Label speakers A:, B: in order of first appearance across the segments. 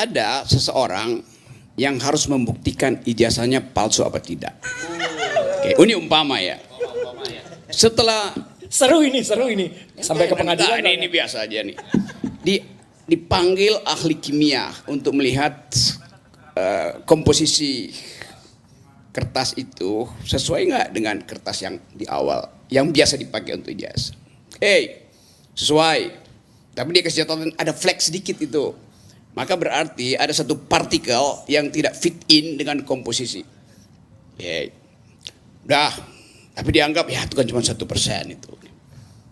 A: ada seseorang yang harus membuktikan ijazahnya palsu apa tidak. Oke, ini umpama ya. Setelah
B: Seru ini sampai ke pengadilan.
A: ini biasa aja nih. Dipanggil ahli kimia untuk melihat komposisi kertas itu sesuai nggak dengan kertas yang di awal, yang biasa dipakai untuk ijazah. Sesuai. Tapi dia kasih catatan ada flek sedikit itu. Maka berarti ada satu partikel yang tidak fit in dengan komposisi. Udah, tapi dianggap ya itu kan cuma 1% itu.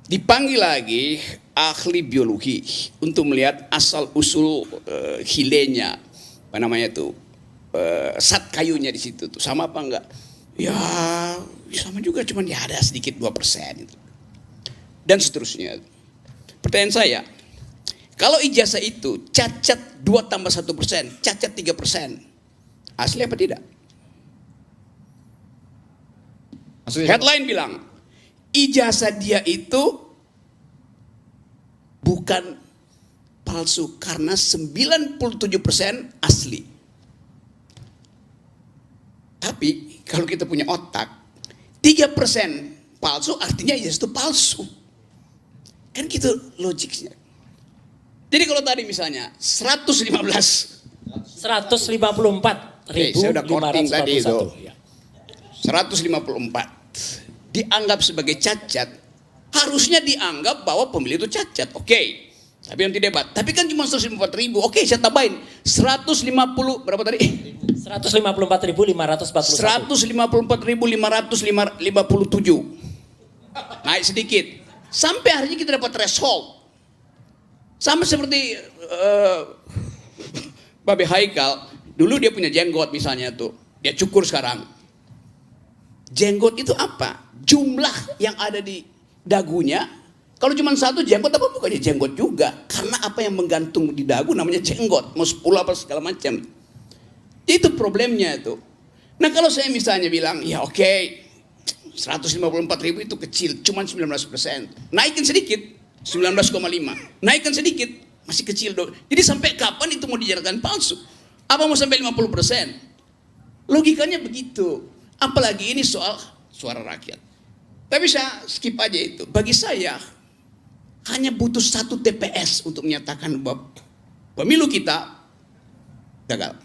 A: Dipanggil lagi ahli biologi untuk melihat asal usul hilenya, apa namanya itu, zat kayunya di situ tuh sama apa enggak? Ya sama juga, cuman ya ada sedikit 2% itu. Dan seterusnya. Pertanyaan saya, kalau ijazah itu cacat 2 tambah 1%, cacat 3%, asli apa tidak? Headline bilang, ijazah dia itu bukan palsu karena 97% asli. Tapi kalau kita punya otak, 3% palsu artinya ijazah itu palsu. Kan gitu logiknya. Jadi kalau tadi misalnya
B: 154.541.
A: Saya udah korting tadi itu. 154 dianggap sebagai cacat, harusnya dianggap bahwa pemilih itu cacat. Oke. Tapi nanti debat. Tapi kan cuma 154.000. Oke, saya tambahin 150 berapa tadi?
B: 154.541.
A: 154.557. Naik sedikit. Sampai hari ini kita dapat threshold. Sama seperti Babe Haikal, dulu dia punya jenggot misalnya tuh, dia cukur sekarang. Jenggot itu apa? Jumlah yang ada di dagunya. Kalau cuma satu jenggot apa bukannya jenggot juga? Karena apa yang menggantung di dagu namanya jenggot. Mau 10 apa segala macam. Itu problemnya itu. Nah kalau saya misalnya bilang, ya oke, 154.000 itu kecil, cuma 19%. Naikin sedikit. 19,5. Naikkan sedikit, masih kecil dong. Jadi sampai kapan itu mau dijadikan palsu? Apa mau sampai 50%? Logikanya begitu. Apalagi ini soal suara rakyat. Tapi saya skip aja itu. Bagi saya hanya butuh 1 TPS untuk menyatakan bahwa pemilu kita gagal.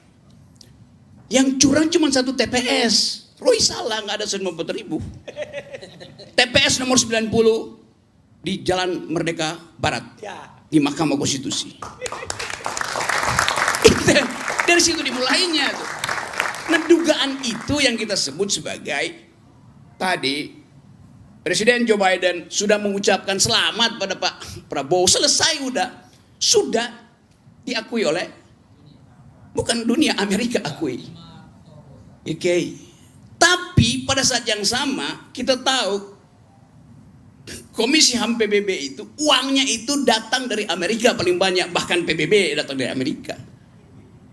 A: Yang curang cuma 1 TPS. Roy salah, nggak ada 154.000. TPS nomor 90 di Jalan Merdeka Barat, di Mahkamah Konstitusi. Dari situ dimulainya tuh. Nah dugaan itu yang kita sebut sebagai tadi Presiden Joe Biden sudah mengucapkan selamat pada Pak Prabowo, selesai sudah diakui oleh bukan dunia, Amerika akui. Oke. Tapi pada saat yang sama kita tahu Komisi HAM PBB itu uangnya itu datang dari Amerika paling banyak, bahkan PBB datang dari Amerika.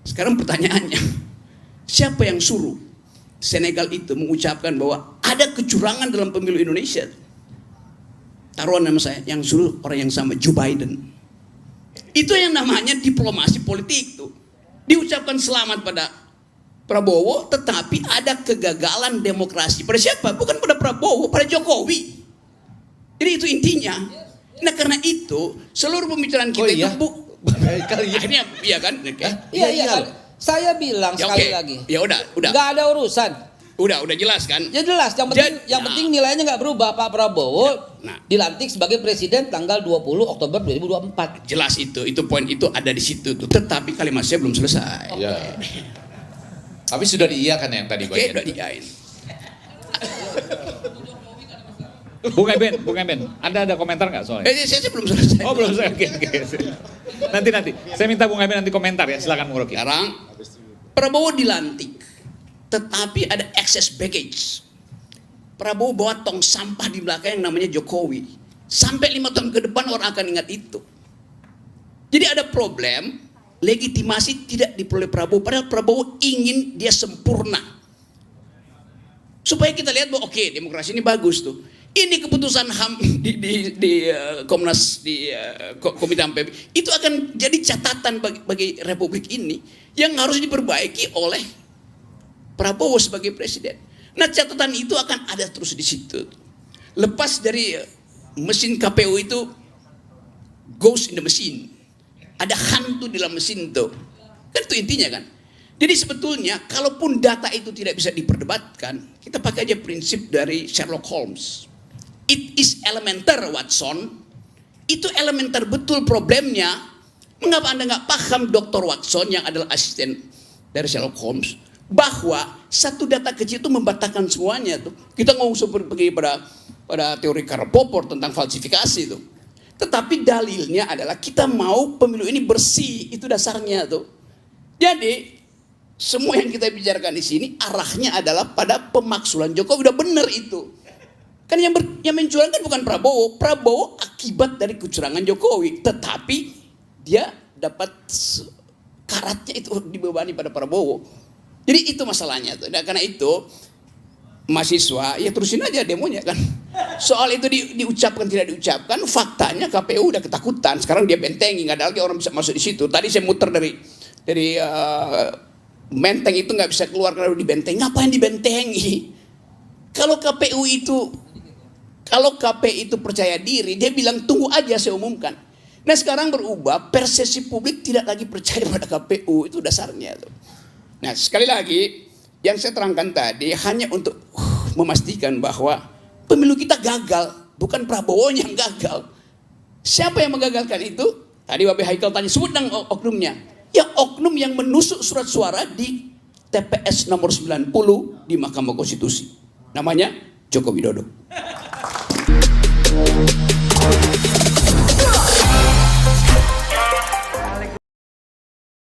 A: Sekarang pertanyaannya, siapa yang suruh Senegal itu mengucapkan bahwa ada kecurangan dalam pemilu Indonesia? Taruhan nama saya, yang suruh orang yang sama, Joe Biden. Itu yang namanya diplomasi politik tuh. Diucapkan selamat pada Prabowo, tetapi ada kegagalan demokrasi. Pada siapa? Bukan pada Prabowo, pada Jokowi. Jadi itu intinya. Nah karena itu seluruh pembicaraan kita itu akhirnya iya kan?
C: Iya kan. Saya bilang
A: Ya,
C: sekali
A: oke.
C: lagi.
A: Ya udah.
C: Nggak ada urusan.
A: Udah jelas kan?
C: Ya jelas. Yang penting nilainya nggak berubah. Pak Prabowo dilantik sebagai presiden tanggal 20 Oktober 2024.
A: Jelas itu poin itu ada di situ tuh. Tetapi kalimat saya belum selesai.
D: Ya. Tapi sudah diiyakan yang tadi
A: Oke,
D: bagian.
A: udah diain.
D: Bung Eben, Anda ada komentar nggak soalnya?
A: Saya belum selesai.
D: Oh belum, oke. Nanti. Saya minta Bung Eben nanti komentar ya, silakan Bung Rocky.
A: Sekarang Prabowo dilantik, tetapi ada excess baggage. Prabowo bawa tong sampah di belakang yang namanya Jokowi. Sampai 5 tahun ke depan orang akan ingat itu. Jadi ada problem, legitimasi tidak diperoleh Prabowo. Padahal Prabowo ingin dia sempurna. Supaya kita lihat bahwa oke, demokrasi ini bagus tuh. Ini keputusan HAM di Komnas, di Komite HAM PBB, itu akan jadi catatan bagi Republik ini yang harus diperbaiki oleh Prabowo sebagai presiden. Nah, catatan itu akan ada terus di situ. Lepas dari mesin KPU itu ghost in the machine, ada hantu di dalam mesin itu, kan itu intinya kan. Jadi sebetulnya kalaupun data itu tidak bisa diperdebatkan, kita pakai aja prinsip dari Sherlock Holmes. It is elementer, Watson. Itu elementer betul problemnya. Mengapa Anda nggak paham, Dr. Watson yang adalah asisten dari Sherlock Holmes, bahwa satu data kecil itu membatalkan semuanya tuh. Kita ngomong seperti pada teori Karl Popper tentang falsifikasi itu. Tetapi dalilnya adalah kita mau pemilu ini bersih, itu dasarnya tuh. Jadi semua yang kita bicarakan di sini arahnya adalah pada pemaksulan Jokowi. Udah benar itu. Kan yang mencurangkan bukan Prabowo. Prabowo akibat dari kecurangan Jokowi. Tetapi dia dapat karatnya itu dibebani pada Prabowo. Jadi itu masalahnya tuh. Nah, karena itu mahasiswa ya terusin aja demonya kan. Soal itu diucapkan tidak diucapkan, faktanya KPU udah ketakutan. Sekarang dia bentengi, nggak ada lagi orang bisa masuk di situ. Tadi saya muter dari Menteng itu nggak bisa keluar karena dibentengi. Ngapain dibentengi? Kalau KPU itu percaya diri, dia bilang tunggu aja saya umumkan. Nah sekarang berubah, persepsi publik tidak lagi percaya pada KPU, itu dasarnya tuh. Nah sekali lagi, yang saya terangkan tadi hanya untuk memastikan bahwa pemilu kita gagal, bukan Prabowo yang gagal. Siapa yang menggagalkan itu? Tadi Wabi Haikal tanya, sebut dong oknumnya. Ya oknum yang menusuk surat suara di TPS nomor 90 di Mahkamah Konstitusi. Namanya Joko Widodo.